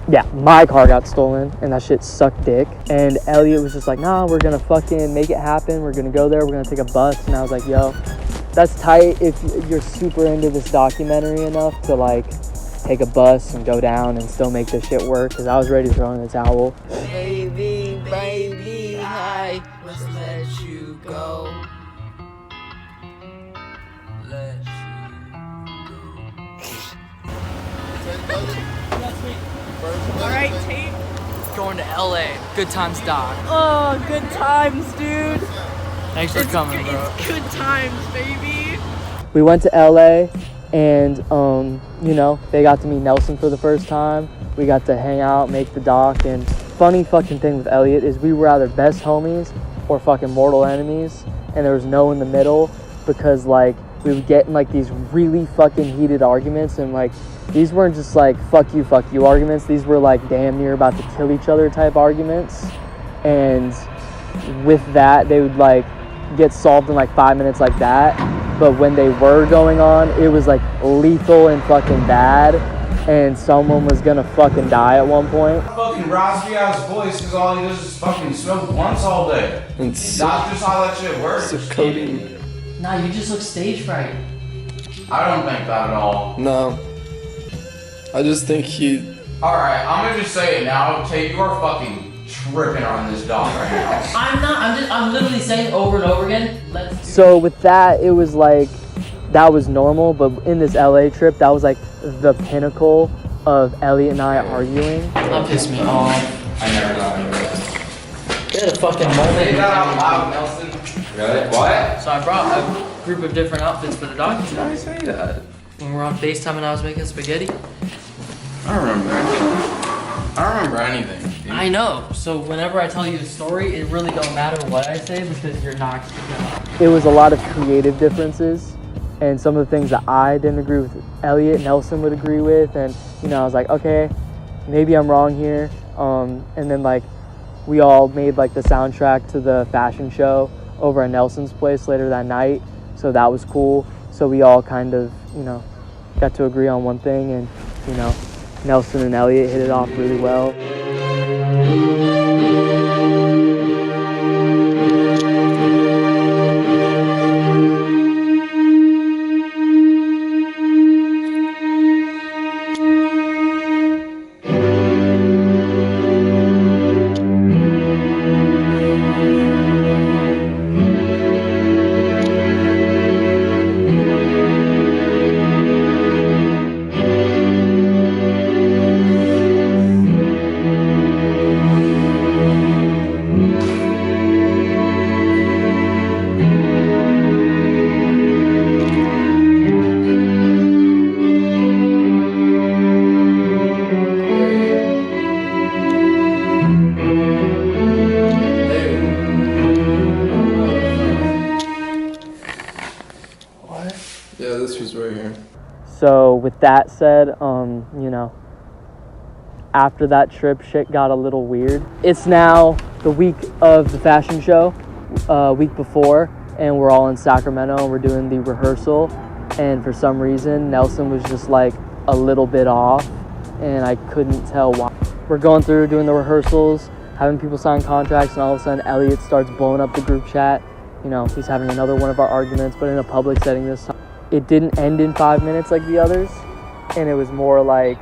Yeah, my car got stolen, and that shit sucked dick. And Elliot was just like, nah, we're gonna fucking make it happen. We're gonna go there. We're gonna take a bus. And I was like, yo, that's tight if you're super into this documentary enough to like take a bus and go down and still make this shit work, because I was ready to throw in the towel. Baby, I must let you go. Let you go. Alright, Tate. Going to LA. Good Times Doc. Oh, good times, dude. Thanks for coming, bro. It's good times, baby. We went to LA, and you know, they got to meet Nelsen for the first time. We got to hang out, make the doc, and funny fucking thing with Elliot is we were either best homies or fucking mortal enemies, and there was no in the middle, because like we would get in like these really fucking heated arguments, and like these weren't just like fuck you arguments. These were like damn near about to kill each other type arguments, and with that they would like get solved in like 5 minutes like that. But when they were going on, it was like lethal and fucking bad, and someone was gonna fucking die at one point. Fucking raspy ass voice because all he does is fucking smoke blunts all day. That's just how that shit works. It's codeine. Nah, you just look stage fright. I don't think that at all. No. I just think he... Alright, I'm gonna just say it now. Tate, you are fucking tripping on this dog right now. I'm not. I'm literally saying over and over again. So with that, it was like, that was normal, but in this LA trip, that was like the pinnacle of Elliot and I arguing. That pissed me off. I never got any of it. We had a fucking moment. Say that out loud, Nelson. Really? What? So I brought a group of different outfits for the documentary. Why did I say that? When we were on FaceTime and I was making spaghetti. I don't remember anything. Dude. I know. So whenever I tell you the story, it really don't matter what I say because you're not. It was a lot of creative differences, and some of the things that I didn't agree with, Elliot Nelsen would agree with, and you know, I was like, okay, maybe I'm wrong here. And then like we all made like the soundtrack to the fashion show over at Nelson's place later that night, so that was cool. So we all kind of, you know, got to agree on one thing, and you know, Nelsen and Elliot hit it off really well. So with that said, you know, after that trip, shit got a little weird. It's now the week of the fashion show, week before, and we're all in Sacramento and we're doing the rehearsal. And for some reason, Nelsen was just like a little bit off, and I couldn't tell why. We're going through doing the rehearsals, having people sign contracts, and all of a sudden Elliot starts blowing up the group chat. You know, he's having another one of our arguments, but in a public setting this time. It didn't end in 5 minutes like the others, and it was more like,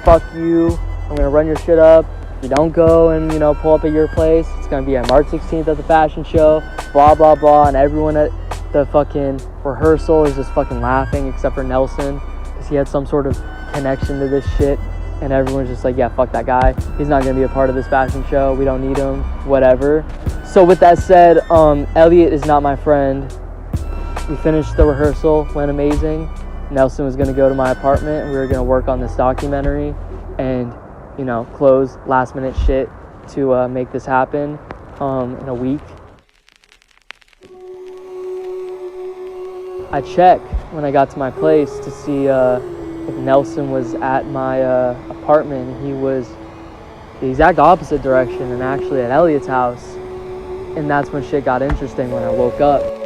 fuck you, I'm gonna run your shit up. If you don't go and, you know, pull up at your place, it's gonna be on March 16th at the fashion show, blah, blah, blah. And everyone at the fucking rehearsal is just fucking laughing except for Nelsen, because he had some sort of connection to this shit. And everyone's just like, yeah, fuck that guy. He's not gonna be a part of this fashion show. We don't need him, whatever. So with that said, Elliot is not my friend. We finished the rehearsal, went amazing. Nelsen was gonna go to my apartment and we were gonna work on this documentary and, you know, close last minute shit to make this happen in a week. I checked when I got to my place to see if Nelsen was at my apartment. He was the exact opposite direction and actually at Elliot's house. And that's when shit got interesting, when I woke up.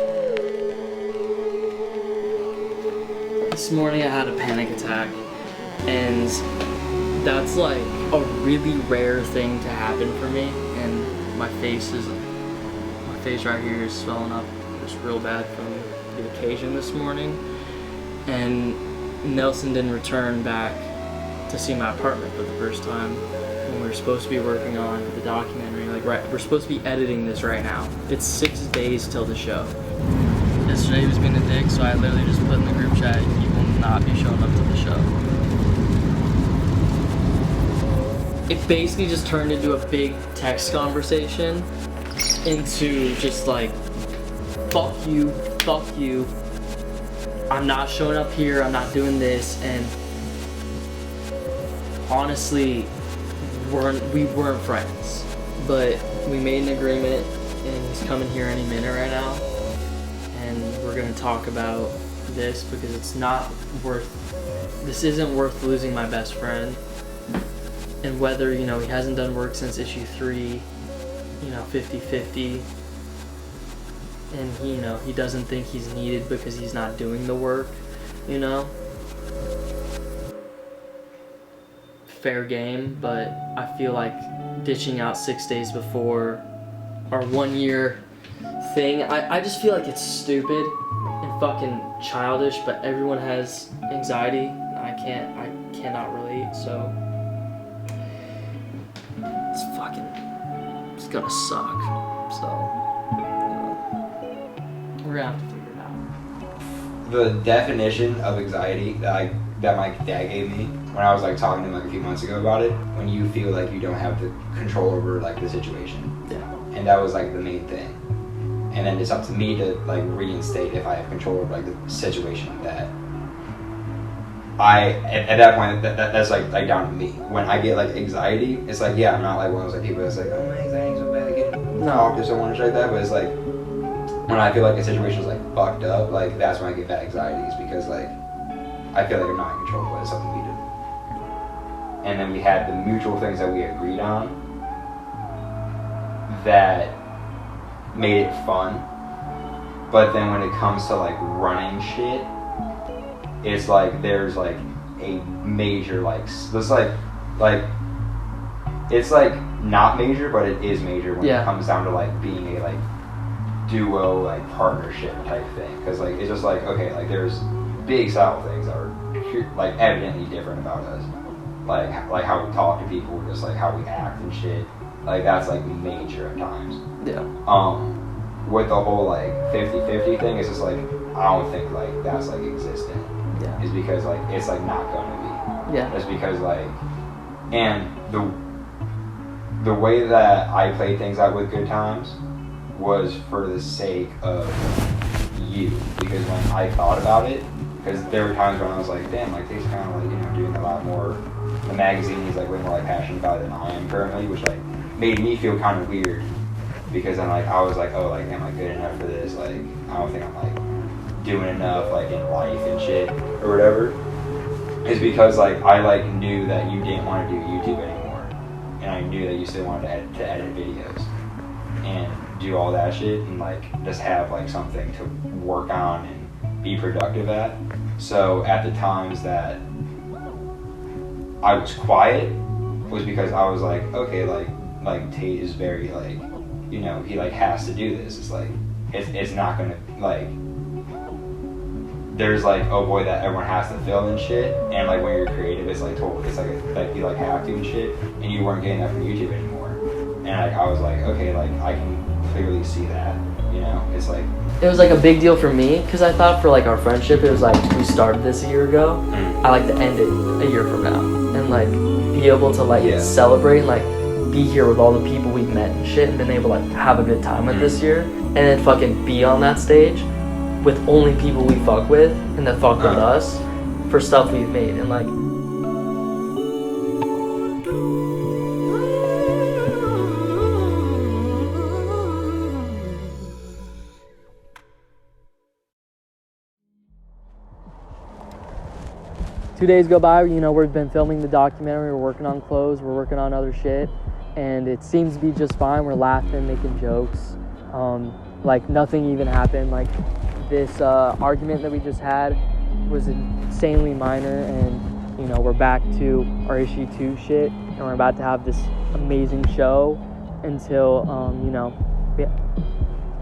This morning I had a panic attack, and that's like a really rare thing to happen for me. And my face right here is swelling up just real bad from the occasion this morning. And Nelsen didn't return back to see my apartment for the first time when we were supposed to be working on the documentary. Like, we're supposed to be editing this right now. It's 6 days till the show. Yesterday he was being a dick, so I literally just put in the group chat, "You will not be showing up to the show." It basically just turned into a big text conversation into just like, fuck you, I'm not showing up here, I'm not doing this. And honestly, we weren't friends, but we made an agreement and he's coming here any minute right now. And we're gonna talk about this because this isn't worth losing my best friend. And whether, you know, he hasn't done work since issue 3, you know, 50-50. And he, you know, he doesn't think he's needed because he's not doing the work, you know. Fair game, but I feel like ditching out 6 days before our 1 year thing, I just feel like it's stupid and fucking childish, but everyone has anxiety and I cannot relate, so it's gonna suck. So we're gonna have to figure it out. The definition of anxiety that my dad gave me when I was like talking to him like a few months ago about it, when you feel like you don't have the control over like the situation. Yeah. And that was like the main thing. And then it's up to me to like reinstate if I have control over like the situation like that. At that point that's like down to me. When I get like anxiety, it's like, yeah, I'm not like one of those like people that's like, oh, my anxiety's so bad, I can't talk to someone and shit like that, but it's like when I feel like a situation is like fucked up, like that's when I get bad anxieties, because like I feel like I'm not in control of what it's up to me to do. And then we had the mutual things that we agreed on that made it fun. But then when it comes to like running shit, it's like there's like a major like there's like it's like not major, but it is major when it comes down to like being a like duo like partnership type thing, because like it's just like, okay, like there's big subtle things that are like evidently different about us, like how we talk to people, just like how we act and shit, like that's like major at times. With the whole like 50-50 thing, it's just like I don't think like that's like existent. Is because like it's like not gonna be. It's because like, and the way that I played things out with Good Times was for the sake of you, because when I thought about it, because there were times when I was like, damn, like he's kind of like, you know, doing a lot more, the magazine he's like way more like passionate about it than I am currently, which like made me feel kind of weird, because then like I was like, oh, like am I good enough for this? Like I don't think I'm like doing enough like in life and shit or whatever. is because like I like knew that you didn't want to do YouTube anymore, and I knew that you still wanted to edit videos and do all that shit and like just have like something to work on and be productive at. So at the times that I was quiet was because I was like, okay, like Tate is very like, you know, he like has to do this. It's like it's not gonna like. There's like oh boy that everyone has to fill and shit, and like when you're creative, it's like totally, it's like you like have to and shit, and you weren't getting that from YouTube anymore. And like I was like, okay, like I can clearly see that, you know. It's like it was like a big deal for me because I thought for like our friendship, it was like we started this a year ago. I like to end it a year from now and like be able to like celebrate and like be here with all the people we've met and shit and been able to like have a good time with this year, and then fucking be on that stage with only people we fuck with and that fuck with us for stuff we've made. And like 2 days go by, you know, we've been filming the documentary, we're working on clothes, we're working on other shit, and it seems to be just fine. We're laughing, making jokes, like nothing even happened. Like this argument that we just had was insanely minor, and you know, we're back to our issue 2 shit, and we're about to have this amazing show until, you know,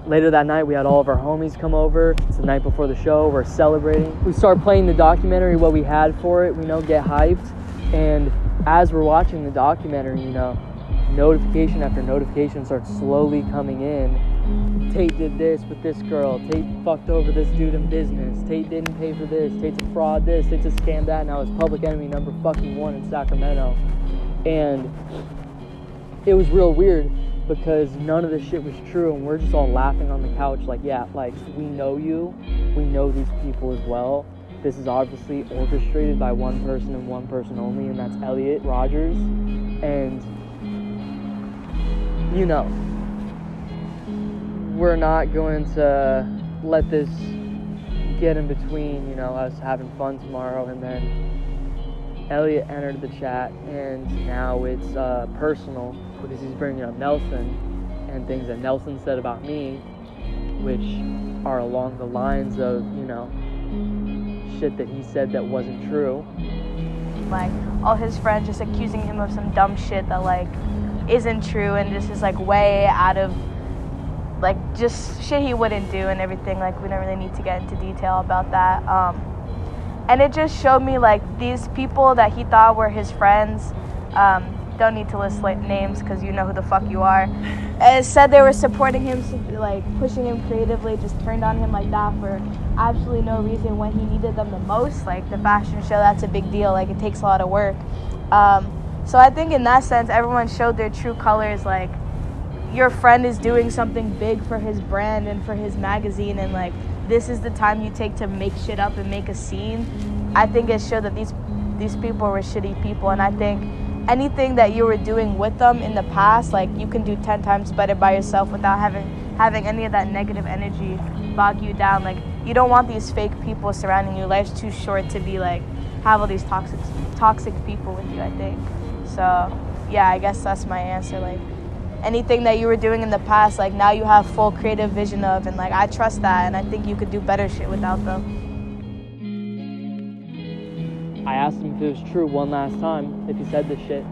later that night, we had all of our homies come over. It's the night before the show. We're celebrating. We start playing the documentary, what we had for it. We know, get hyped. And as we're watching the documentary, you know, notification after notification starts slowly coming in. Tate did this with this girl. Tate fucked over this dude in business. Tate didn't pay for this. Tate's a fraud this. Tate's a scam that. Now it's public enemy number fucking 1 in Sacramento. And it was real weird, because none of this shit was true, and we're just all laughing on the couch like, yeah, like, we know you, we know these people as well. This is obviously orchestrated by one person and one person only, and that's Elliot Rogers. And, you know, we're not going to let this get in between, you know, us having fun tomorrow. And then Elliot entered the chat, and now it's personal, because he's bringing up Nelsen and things that Nelsen said about me, which are along the lines of, you know, shit that he said that wasn't true. Like, all his friends just accusing him of some dumb shit that, like, isn't true, and this is, like, way out of, like, just shit he wouldn't do and everything. Like, we don't really need to get into detail about that. And it just showed me, like, these people that he thought were his friends, don't need to list names because you know who the fuck you are, said they were supporting him, like pushing him creatively, just turned on him like that for absolutely no reason when he needed them the most. Like the fashion show, that's a big deal. Like it takes a lot of work. So I think in that sense, everyone showed their true colors. Like your friend is doing something big for his brand and for his magazine, and like this is the time you take to make shit up and make a scene. I think it showed that these people were shitty people, and I think anything that you were doing with them in the past, like you can do 10 times better by yourself without having any of that negative energy bog you down. Like you don't want these fake people surrounding you. Life's too short to be like have all these toxic people with you, I think. So yeah, I guess that's my answer. Like anything that you were doing in the past, like now you have full creative vision of, and like I trust that, and I think you could do better shit without them. I asked him if it was true one last time, if he said this shit,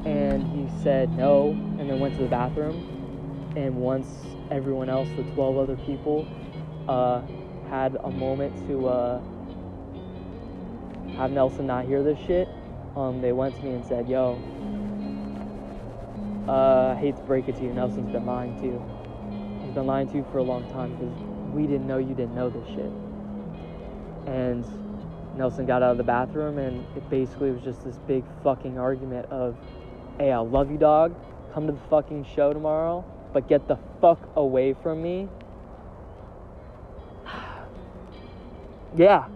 and he said no, and then went to the bathroom. And once everyone else, the 12 other people, had a moment to have Nelsen not hear this shit, they went to me and said, yo, I hate to break it to you, Nelsen's been lying to you. He's been lying to you for a long time because we didn't know you didn't know this shit. And Nelsen got out of the bathroom, and it basically was just this big fucking argument of, hey, I love you, dog. Come to the fucking show tomorrow, but get the fuck away from me. Yeah.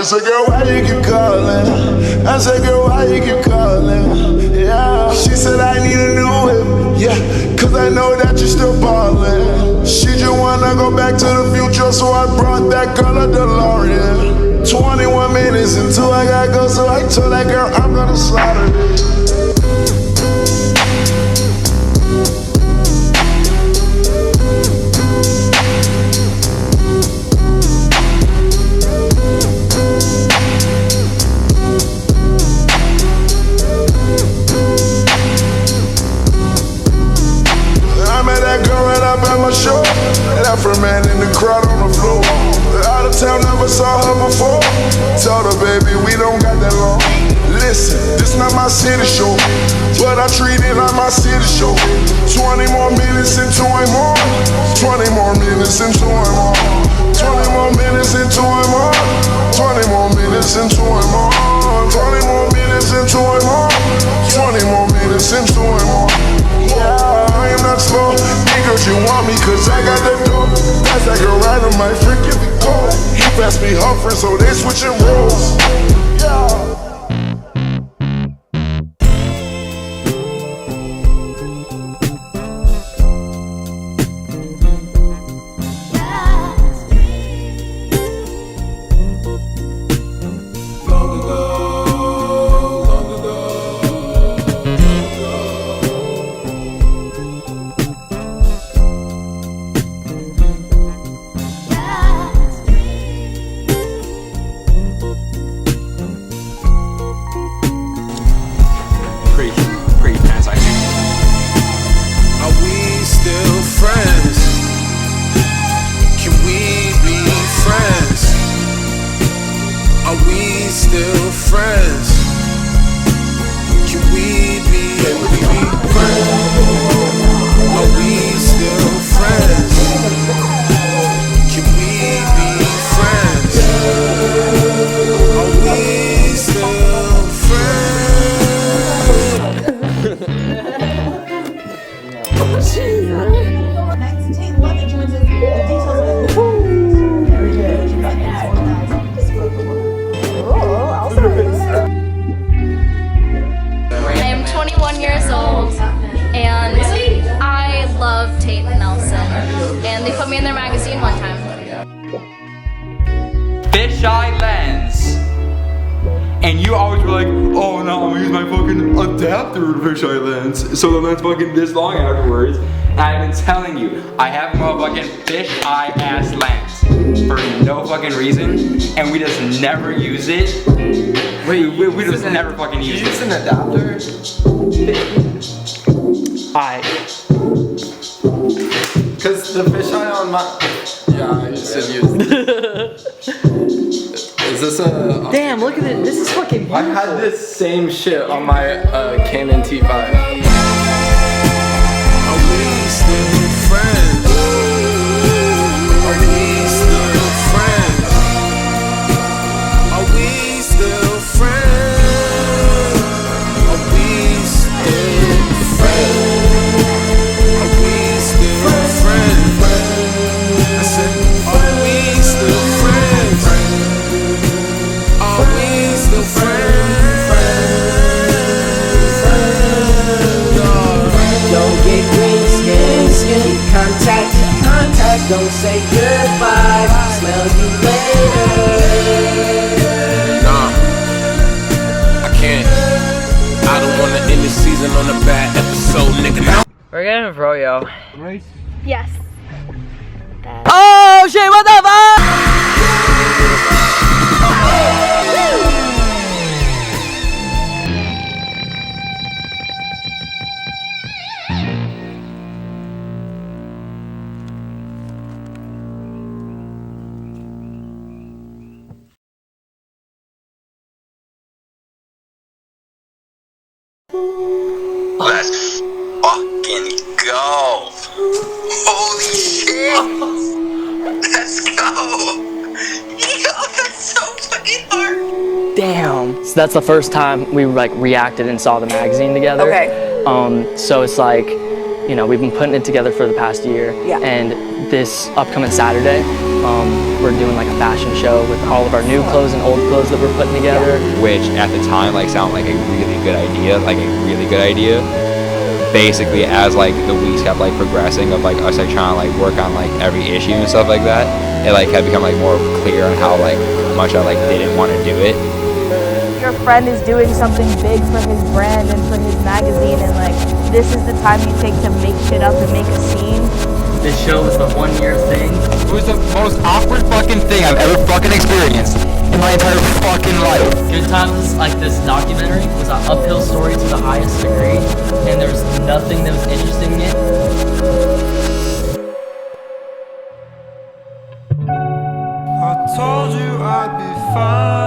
said, girl, why you keep calling? I said, girl, why you keep calling? Yeah. She said, I need a new whip. Yeah, cause I know that you're still ballin'. She just wanna go back to the future, so I brought that girl a DeLorean. 21 minutes until I gotta go, so I told that girl I'm gonna slaughter it. Left her man in the crowd on the floor. Out of town, never saw her before. Told her, baby, we don't got that long. Listen, this not my city show, but I treat it like my city show. 20 more minutes into it more. 20 more minutes into it more. 20 more minutes into it more. 20 more minutes into it more. 20 more minutes into it more. 20 more minutes into it more. Yeah, I am not slow. Niggas, you want me cause I got the door. That's that girl right on my freaking cold. He passed me Humphrey, so they switching roles. Yeah. I am 21 years old and I love Tate and Nelsen, and they put me in their magazine one time. Fisheye lens. And you always were like, oh no, I'm gonna use my fucking adapter to fisheye lens. So the lens fucking this long afterwards. And I've been telling you, I have a motherfucking fisheye ass lens for no fucking reason. And we just never use it. We just never fucking use it. You use an adapter? Cause the fisheye on my... Yeah, I used to use it. Is this a... Damn, look at it. This is fucking beautiful. I had this same shit on my Canon T5. Are we still friends? Are we still friends? Are we still friends? Are we still friends? Are we still friends? I said, are we still friends? Are we still friends? Don't get green skin contact. Don't say goodbye. Smell you later. Nah, I can't. I don't wanna end the season on a bad episode, nigga. We're getting froyo. Yes. Oh shit, what the fuck? Let's fucking go. Holy shit. Let's go. Yo, that's so fucking hard. Damn. So that's the first time we like reacted and saw the magazine together. Okay. So it's like, you know, we've been putting it together for the past year. Yeah. And this upcoming Saturday, we're doing like a fashion show with all of our new clothes and old clothes that we're putting together. Which at the time like sounded like a really good idea, Basically, as like the weeks kept like progressing of like us like trying to like work on like every issue and stuff like that, it like had become like more clear on how like much I like didn't want to do it. Your friend is doing something big for his brand and for his magazine, and like this is the time you take to make shit up and make a scene. This show was the 1 year thing. It was the most awkward fucking thing I've ever fucking experienced in my entire fucking life. Good Times, like this documentary, was an uphill story to the highest degree, and there was nothing that was interesting in it. I told you I'd be fine.